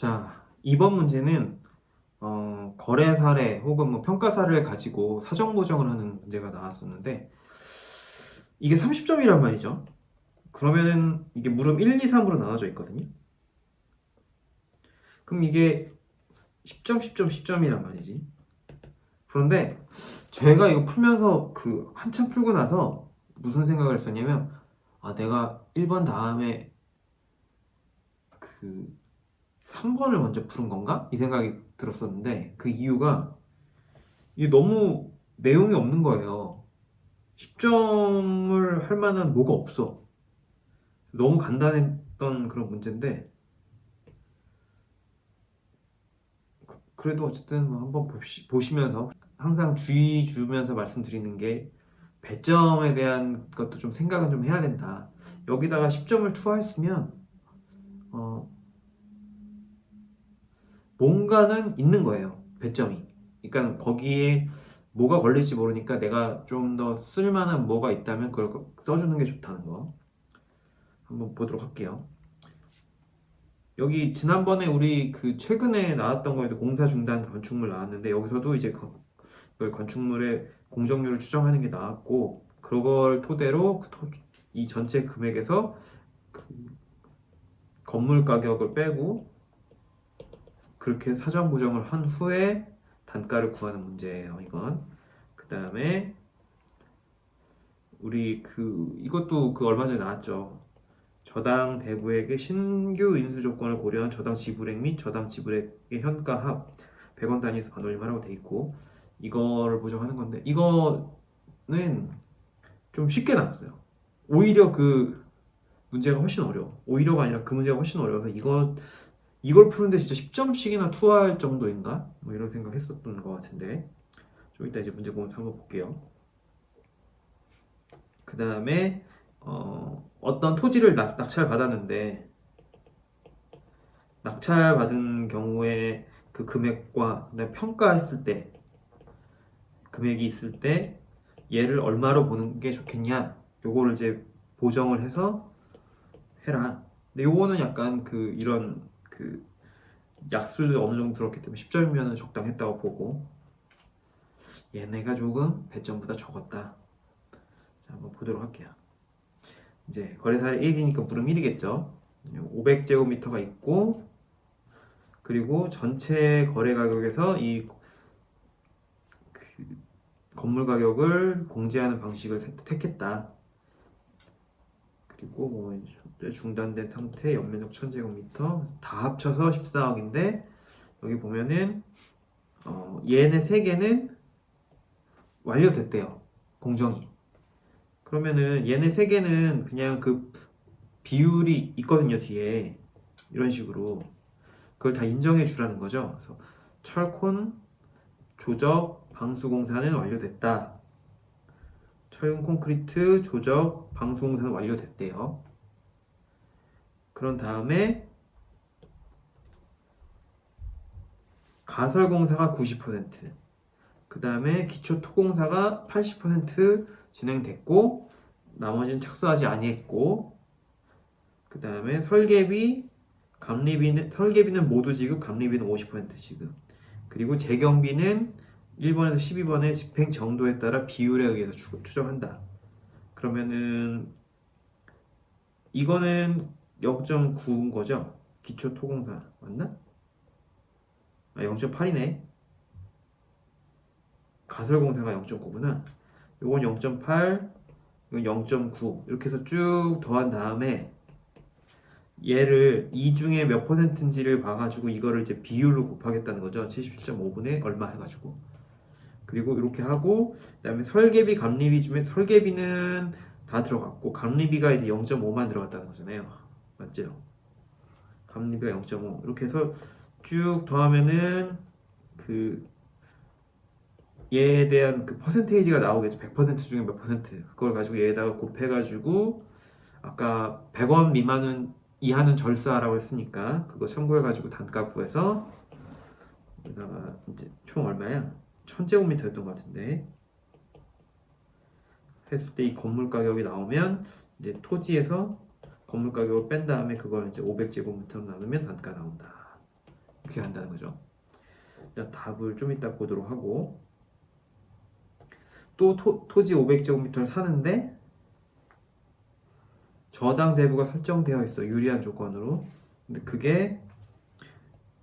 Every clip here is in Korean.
자, 이번 문제는 거래 사례 혹은 뭐 평가 사례를 가지고 사정 보정을 하는 문제가 나왔었는데 이게 30점이란 말이죠. 그러면은 이게 물음 1, 2, 3으로 나눠져 있거든요. 그럼 이게 10점, 10점, 10점이란 말이지. 그런데 제가 이거 풀면서 그 한참 풀고 나서 무슨 생각을 했었냐면 내가 1번 다음에 그 3번을 먼저 푸는 건가? 이 생각이 들었었는데 그 이유가 이게 너무 내용이 없는 거예요. 10점을 할 만한 뭐가 없어. 너무 간단했던 그런 문제인데 그래도 어쨌든 뭐 한번 보시면서 항상 주의 주면서 말씀드리는 게 배점에 대한 것도 좀 생각은 좀 해야 된다. 여기다가 10점을 투하했으면 어, 뭔가는 있는 거예요. 배점이. 그러니까 거기에 뭐가 걸릴지 모르니까 내가 좀 더 쓸만한 뭐가 있다면 그걸 써주는 게 좋다는 거. 한번 보도록 할게요. 여기 지난번에 우리 그 최근에 나왔던 거에도 공사 중단 건축물 나왔는데 여기서도 이제 그 건축물의 공정률을 추정하는 게 나왔고 그걸 토대로 이 전체 금액에서 그 건물 가격을 빼고 그렇게 사전 보정을 한 후에 단가를 구하는 문제예요. 이건 그 다음에 우리 이것도 얼마 전에 나왔죠. 저당 대부에게 신규 인수 조건을 고려한 저당 지불액 및 저당 지불액의 현가 합 100원 단위에서 반올림하라고 돼 있고 이거를 보정하는 건데 이거는 좀 쉽게 나왔어요. 오히려 그 문제가 훨씬 어려워. 오히려가 아니라 그 문제가 훨씬 어려워서 이걸 푸는데 진짜 10점씩이나 투하할 정도인가? 뭐 이런 생각 했었던 것 같은데 좀 이따 이제 문제 보면서 한번 볼게요. 그 다음에 어떤 토지를 낙찰 받았는데 낙찰 받은 경우에 그 금액과 그다음에 평가했을 때 금액이 있을 때 얘를 얼마로 보는 게 좋겠냐 요거를 이제 보정을 해서 해라. 근데 요거는 약간 이런 약수도 어느 정도 들었기 때문에 10점이면 적당했다고 보고 얘네가 조금 배점보다 적었다. 자, 한번 보도록 할게요. 이제 거래사례 1이니까 물음 1이겠죠. 500제곱미터가 있고 그리고 전체 거래 가격에서 이 건물 가격을 공제하는 방식을 택했다. 그리고 뭐 중단된 상태 연면적 1000제곱미터 다 합쳐서 14억인데 여기 보면은 얘네 세 개는 완료됐대요. 공정이. 그러면은 얘네 세 개는 그냥 그 비율이 있거든요 뒤에 이런 식으로 그걸 다 인정해 주라는 거죠. 그래서 철콘 조적 방수공사는 완료됐다. 철근 콘크리트 조적 방수공사는 완료됐대요. 그런 다음에 가설공사가 90%, 그 다음에 기초토공사가 80% 진행됐고 나머지는 착수하지 아니했고 그 다음에 설계비는 모두 지급, 감리비는 50% 지급. 그리고 재경비는 1번에서 12번의 집행 정도에 따라 비율에 의해서 추정한다. 그러면은 이거는 0.9인 거죠? 기초 토공사 맞나? 0.8이네. 가설공사가 0.9구나. 이건 0.8, 이건 0.9 이렇게 해서 쭉 더한 다음에 얘를 이 중에 몇 퍼센트인지를 봐가지고 이거를 이제 비율로 곱하겠다는 거죠. 77.5분의 얼마 해가지고. 그리고 이렇게 하고 그다음에 설계비, 감리비 중에 설계비는 다 들어갔고 감리비가 이제 0.5만 들어갔다는 거잖아요. 맞죠? 감리비가 0.5 이렇게 해서 쭉 더하면은 그 얘에 대한 그 퍼센테이지가 나오겠죠. 100% 중에 몇 퍼센트 그걸 가지고 얘에다가 곱해가지고 아까 100원 미만은 이하는 절사라고 했으니까 그거 참고해가지고 단가 구해서 여기다가 이제 총 얼마야? 1000제곱미터였던 것 같은데 했을 때 이 건물 가격이 나오면 이제 토지에서 건물 가격을 뺀 다음에 그걸 이제 500제곱미터로 나누면 단가 나온다. 이렇게 간다는 거죠. 일단 답을 좀 이따 보도록 하고, 또 토지 500제곱미터를 사는데 저당 대부가 설정되어 있어, 유리한 조건으로. 근데 그게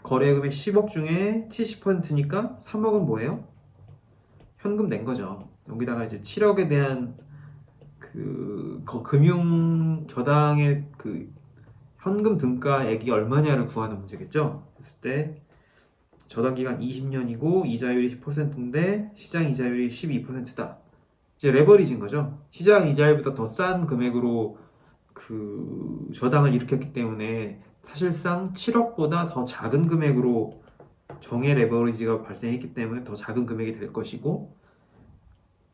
거래금액 10억 중에 70%니까 3억은 뭐예요? 현금 낸 거죠. 여기다가 이제 7억에 대한 그 금융 저당의 그 현금 등가액이 얼마냐를 구하는 문제겠죠. 그랬을 때 저당 기간 20년이고 이자율이 10%인데 시장 이자율이 12%다. 이제 레버리지인 거죠. 시장 이자율보다 더 싼 금액으로 그 저당을 일으켰기 때문에 사실상 7억보다 더 작은 금액으로 정의 레버리지가 발생했기 때문에 더 작은 금액이 될 것이고,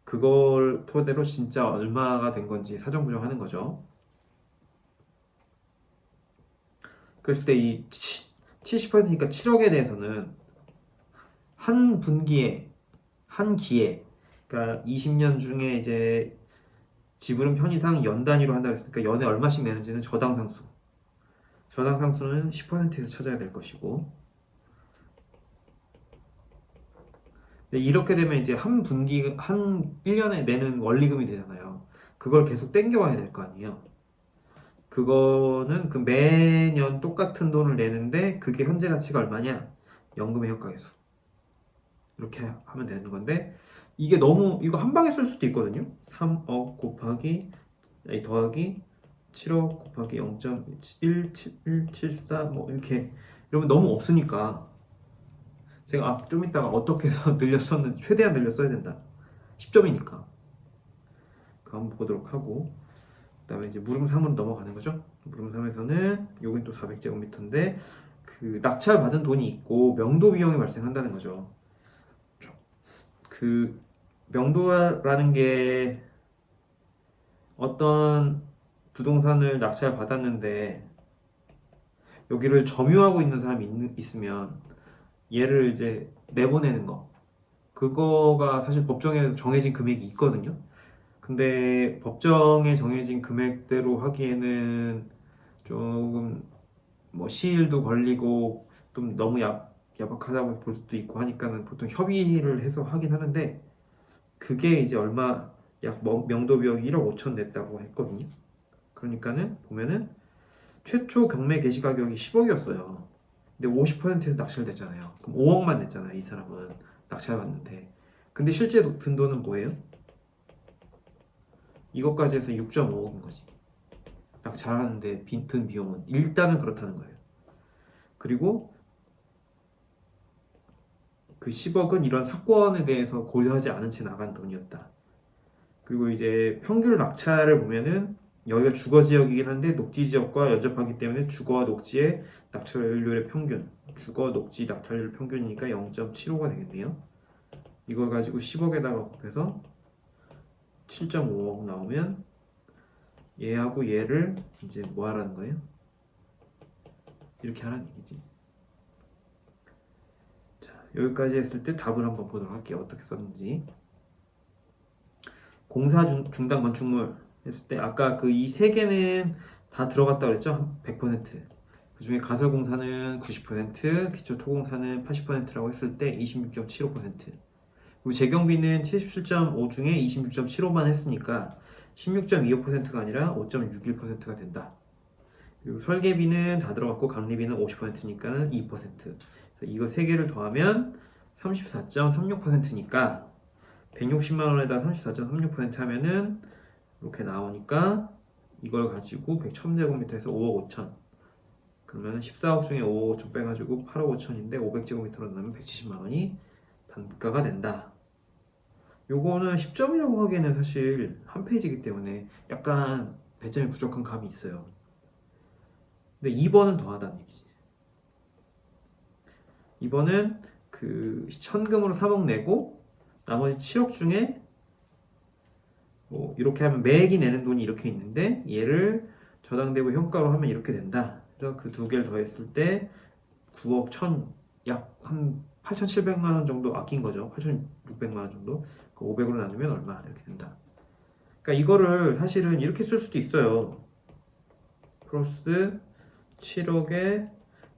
그걸 토대로 진짜 얼마가 된 건지 사정 부정하는 거죠. 그랬을 때 이 70%니까 7억에 대해서는 한 분기에, 한 기에, 그러니까 20년 중에 이제 지불은 편의상 연 단위로 한다 그랬으니까 연에 얼마씩 내는지는 저당 상수. 저당 상수는 10%에서 찾아야 될 것이고. 이렇게 되면 이제 한 분기, 한 1년에 내는 원리금이 되잖아요. 그걸 계속 땡겨와야 될 거 아니에요. 그거는 그 매년 똑같은 돈을 내는데 그게 현재 가치가 얼마냐? 연금의 효과계수. 이렇게 하면 되는 건데, 이게 너무 이거 한 방에 쓸 수도 있거든요. 3억 곱하기 더하기 7억 곱하기 0.17174 뭐 이렇게 이러면 너무 없으니까 제가 좀 이따가 어떻게 해서 늘렸었는지 최대한 늘려 써야 된다. 10점이니까. 그거 한번 보도록 하고, 그다음에 이제 물음 3으로 넘어가는 거죠. 물음 3에서는 여긴 또 400제곱미터인데 그 낙찰 받은 돈이 있고 명도 비용이 발생한다는 거죠. 그 명도라는 게 어떤 부동산을 낙찰 받았는데 여기를 점유하고 있는 사람이 있으면 얘를 이제 내보내는 거, 그거가 사실 법정에 정해진 금액이 있거든요. 근데 법정에 정해진 금액대로 하기에는 조금 뭐 시일도 걸리고 좀 너무 야박하다고 볼 수도 있고 하니까는 보통 협의를 해서 하긴 하는데, 그게 이제 얼마, 명도 비용이 1억 5천 냈다고 했거든요. 그러니까는 보면은 최초 경매 개시 가격이 10억이었어요. 근데 50%에서 낙찰 됐잖아요. 그럼 5억만 냈잖아요, 이 사람은. 낙찰 받는데. 근데 실제 든 돈은 뭐예요? 이것까지 해서 6.5억인 거지. 낙찰하는데 든 비용은 일단은 그렇다는 거예요. 그리고 그 10억은 이런 사건에 대해서 고려하지 않은 채 나간 돈이었다. 그리고 이제 평균 낙찰을 보면은 여기가 주거 지역이긴 한데 녹지 지역과 연접하기 때문에 주거와 녹지의 낙찰률의 평균, 주거 녹지 낙찰률 평균이니까 0.75가 되겠네요. 이걸 가지고 10억에다가 곱해서 7.5억 나오면 얘하고 얘를 이제 뭐 하라는 거예요? 이렇게 하라는 얘기지. 자, 여기까지 했을 때 답을 한번 보도록 할게요. 어떻게 썼는지. 공사 중단 건축물 했을 때 아까 그 이 세 개는 다 들어갔다 그랬죠? 100%. 그 중에 가설공사는 90%, 기초토공사는 80%라고 했을 때 26.75%. 그리고 재경비는 77.5 중에 26.75만 했으니까 16.25%가 아니라 5.61%가 된다. 그리고 설계비는 다 들어갔고 감리비는 50%니까 2%. 그래서 이거 세 개를 더하면 34.36%니까 160만 원에다 34.36% 하면은 이렇게 나오니까 이걸 가지고 100제곱미터에서 5억 5천. 그러면 14억 중에 5억 5천 빼가지고 8억 5천인데 500제곱미터로 나면 170만 원이 단가가 된다. 요거는 10점이라고 하기에는 사실 한 페이지이기 때문에 약간 배점이 부족한 감이 있어요. 근데 2번은 더하다는 얘기지. 2번은 그 현금으로 3억 내고 나머지 7억 중에 뭐 이렇게 하면 매액이 내는 돈이 이렇게 있는데 얘를 저당대부 현가로 하면 이렇게 된다. 그래서 그 두 개를 더했을 때 9억 1천, 약 한 8,700만 원 정도 아낀 거죠. 8,600만 원 정도. 그 500으로 나누면 얼마 이렇게 된다. 그러니까 이거를 사실은 이렇게 쓸 수도 있어요. 플러스 7억에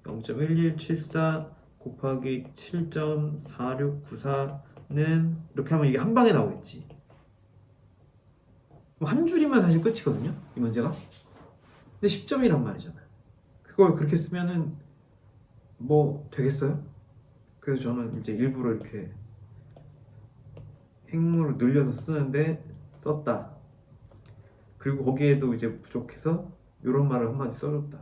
0.1174 곱하기 7.4694는 이렇게 하면 이게 한 방에 나오겠지. 한 줄이면 사실 끝이거든요, 이 문제가. 근데 10점이란 말이잖아. 그걸 그렇게 쓰면은 뭐 되겠어요? 그래서 저는 이제 일부러 이렇게 행문을 늘려서 쓰는데 썼다. 그리고 거기에도 이제 부족해서 이런 말을 한마디 써줬다.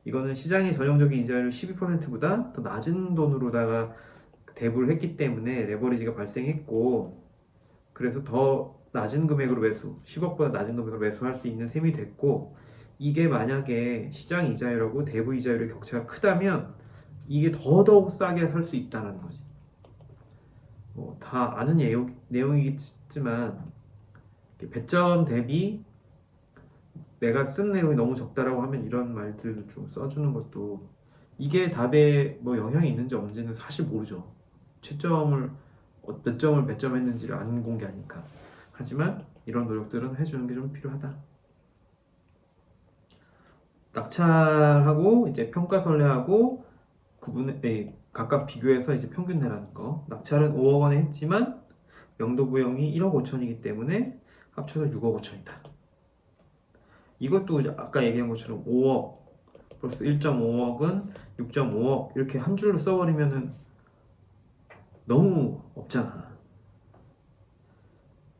이거는 시장의 전형적인 이자율 12%보다 더 낮은 돈으로다가 대부를 했기 때문에 레버리지가 발생했고, 그래서 더 낮은 금액으로 매수, 10억보다 낮은 금액으로 매수할 수 있는 셈이 됐고, 이게 만약에 시장 이자율하고 대부 이자율의 격차가 크다면 이게 더더욱 싸게 살 수 있다는 거지. 뭐 다 아는 내용이겠지만 배점 대비 내가 쓴 내용이 너무 적다라고 하면 이런 말들을 좀 써주는 것도, 이게 답에 뭐 영향이 있는지 없는지는 사실 모르죠. 채점을 몇 점을 몇 점 했는지를 안 공개하니까. 하지만 이런 노력들은 해주는 게 좀 필요하다. 낙찰하고 이제 평가설례하고 각각 비교해서 이제 평균 내라는 거. 낙찰은 5억 원에 했지만 명도부용이 1억 5천이기 때문에 합쳐서 6억 5천이다. 이것도 아까 얘기한 것처럼 5억 플러스 1.5억은 6.5억 이렇게 한 줄로 써버리면은 너무 없잖아.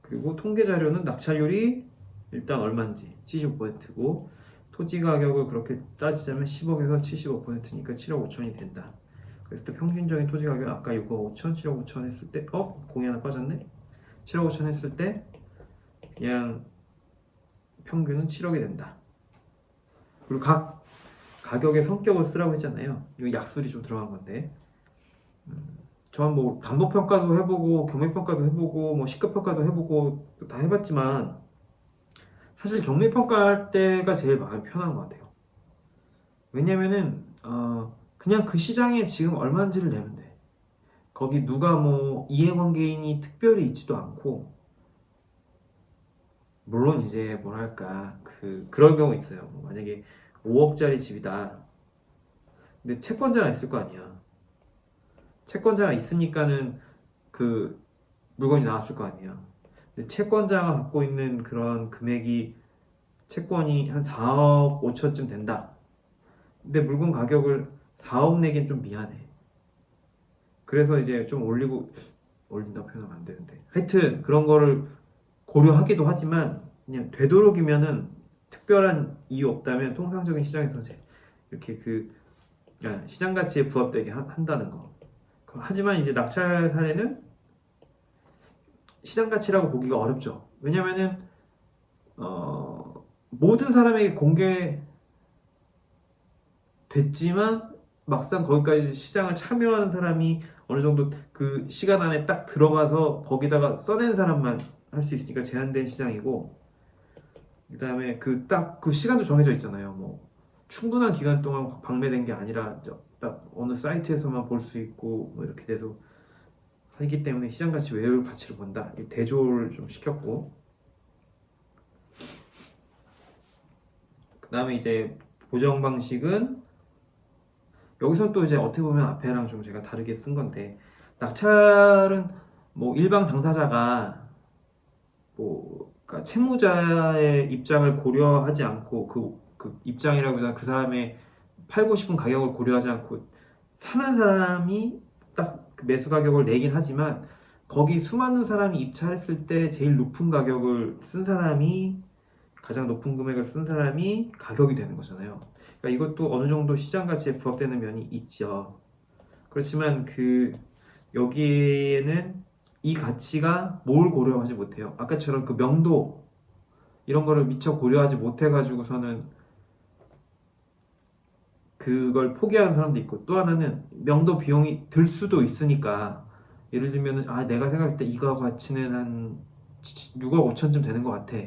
그리고 통계 자료는 낙찰률이 일단 얼마인지 75%고 토지 가격을 그렇게 따지자면 10억에서 75%니까 7억 5천이 된다. 그래서 또 평균적인 토지 가격 아까 6억 5천, 7억 5천 했을 때 공이 하나 빠졌네? 7억 5천 했을 때 그냥 평균은 7억이 된다. 그리고 각 가격의 성격을 쓰라고 했잖아요. 이거 약술이 좀 들어간 건데, 저는 뭐 담보평가도 해보고 경매평가도 해보고 뭐 시가평가도 해보고 다 해봤지만 사실 경매평가할 때가 제일 마음이 편한 것 같아요. 왜냐면은 그냥 그 시장에 지금 얼마인지를 내면 돼. 거기 누가 뭐 이해관계인이 특별히 있지도 않고, 물론 이제 뭐랄까 그런 경우 있어요. 뭐 만약에 5억짜리 집이다. 근데 채권자가 있을 거 아니야. 채권자가 있으니까는 그 물건이 나왔을 거 아니야. 근데 채권자가 갖고 있는 그런 금액이 채권이 한 4억 5천쯤 된다. 근데 물건 가격을 4억 내긴 좀 미안해. 그래서 이제 좀 올린다고 표현하면 안 되는데. 하여튼 그런 거를 고려하기도 하지만 그냥 되도록이면은 특별한 이유 없다면 통상적인 시장에서 이렇게 시장 가치에 부합되게 한다는 거. 하지만 이제 낙찰 사례는 시장 가치라고 보기가 어렵죠. 왜냐면은 모든 사람에게 공개됐지만 막상 거기까지 시장을 참여하는 사람이 어느 정도 그 시간 안에 딱 들어가서 거기다가 써낸 사람만 할 수 있으니까 제한된 시장이고, 그다음에 그 시간도 정해져 있잖아요. 뭐 충분한 기간 동안 방매된 게 아니라 딱 어느 사이트에서만 볼 수 있고 뭐 이렇게 돼서 하기 때문에 시장 가치 외의 가치를 본다. 대조를 좀 시켰고, 그 다음에 이제 보정 방식은 여기서 또 이제 어떻게 보면 앞에랑 좀 제가 다르게 쓴 건데, 낙찰은 뭐 일방 당사자가 그러니까 채무자의 입장을 고려하지 않고 그 입장이라기보다 그 사람의 팔고 싶은 가격을 고려하지 않고 사는 사람이 딱 그 매수 가격을 내긴 하지만 거기 수많은 사람이 입찰했을 때 제일 높은 가격을 쓴 사람이, 가장 높은 금액을 쓴 사람이 가격이 되는 거잖아요. 그러니까 이것도 어느 정도 시장 가치에 부합되는 면이 있죠. 그렇지만 여기에는 이 가치가 뭘 고려하지 못해요. 아까처럼 그 명도 이런 거를 미처 고려하지 못해가지고서는 그걸 포기하는 사람도 있고, 또 하나는 명도 비용이 들 수도 있으니까, 예를 들면은 내가 생각했을 때 이거 가치는 한 6억 5천쯤 되는 것 같아.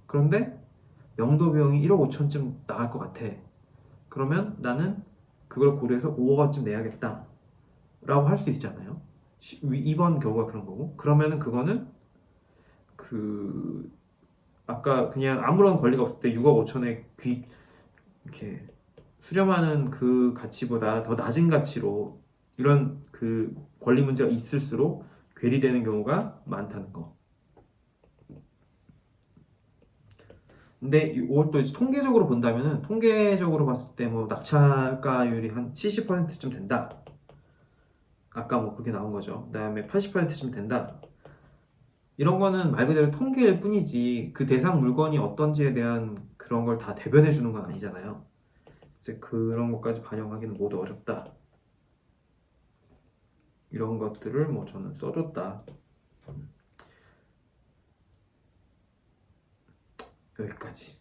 그런데 명도 비용이 1억 5천쯤 나갈 것 같아. 그러면 나는 그걸 고려해서 5억 원쯤 내야겠다 라고 할 수 있잖아요. 이번 경우가 그런 거고, 그러면은 그거는 아까 그냥 아무런 권리가 없을 때 6억 5천에 이렇게 수렴하는 그 가치보다 더 낮은 가치로 이런 그 권리 문제가 있을수록 괴리되는 경우가 많다는 거. 근데 이걸 또 이제 통계적으로 본다면은 통계적으로 봤을 때 뭐 낙찰가율이 한 70%쯤 된다. 아까 뭐 그렇게 나온 거죠. 그다음에 80%쯤 된다. 이런 거는 말 그대로 통계일 뿐이지 그 대상 물건이 어떤지에 대한 그런 걸 다 대변해 주는 건 아니잖아요. 이제 그런 것까지 반영하기는 모두 어렵다. 이런 것들을 뭐 저는 써줬다. 여기까지.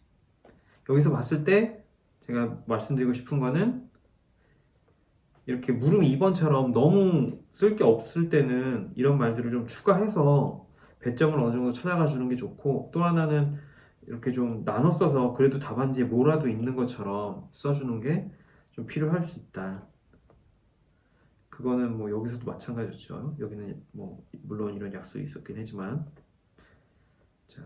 여기서 봤을 때 제가 말씀드리고 싶은 거는 이렇게 물음 2번처럼 너무 쓸 게 없을 때는 이런 말들을 좀 추가해서 배점을 어느 정도 찾아가 주는 게 좋고, 또 하나는 이렇게 좀 나눠 써서 그래도 답안지에 뭐라도 있는 것처럼 써주는 게 좀 필요할 수 있다. 그거는 뭐 여기서도 마찬가지였죠. 여기는 뭐 물론 이런 약속이 있었긴 하지만. 자,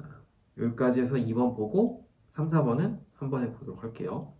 여기까지 해서 2번 보고 3, 4번은 한 번에 보도록 할게요.